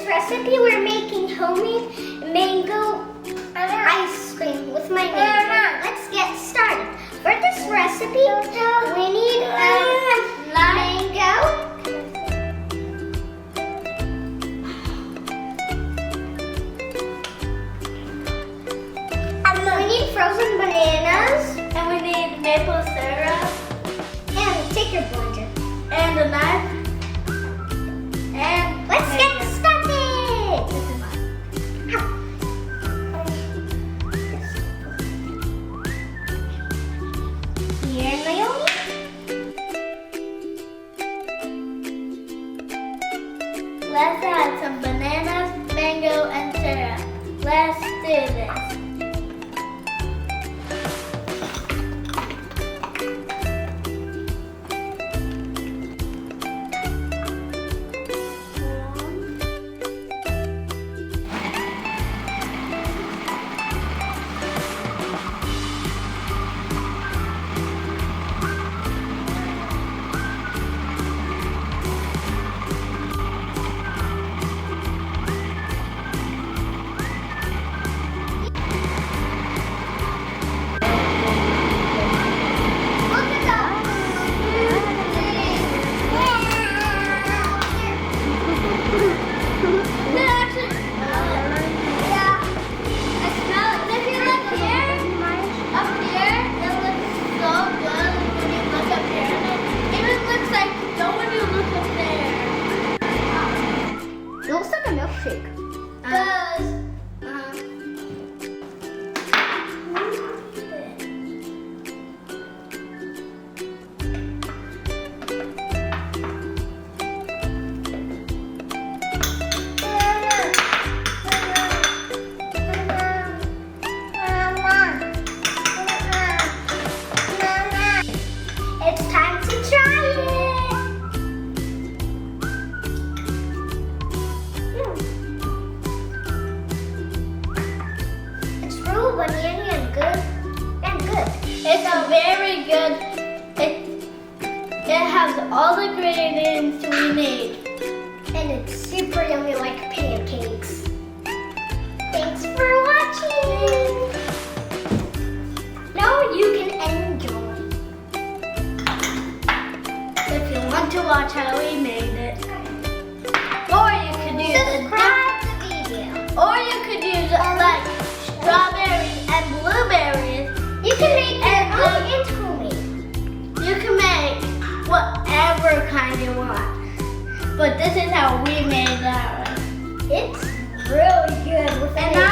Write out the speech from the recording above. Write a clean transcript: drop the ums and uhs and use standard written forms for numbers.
recipe, we're making homemade mango ice cream with my neighbor. Let's get started. For this recipe, we need mango. We need frozen bananas. And we need maple syrup. And take your blender. And a knife. And let's get started. This is mine. Here, Naomi. Let's add some bananas, mango, and syrup. Let's do this. It looks like a milkshake. It's time to try it. It's real banana and good. It's a very good. It has all the ingredients we need. And it's super yummy like pancakes. Thanks for watching. Now you can enjoy. If you want to watch how we made it, or you could use Subscribe to the video. or you could use like strawberries and blueberries. You can make And your own and homemade. You can make whatever kind you want. But this is how we made ours. It's really good with And an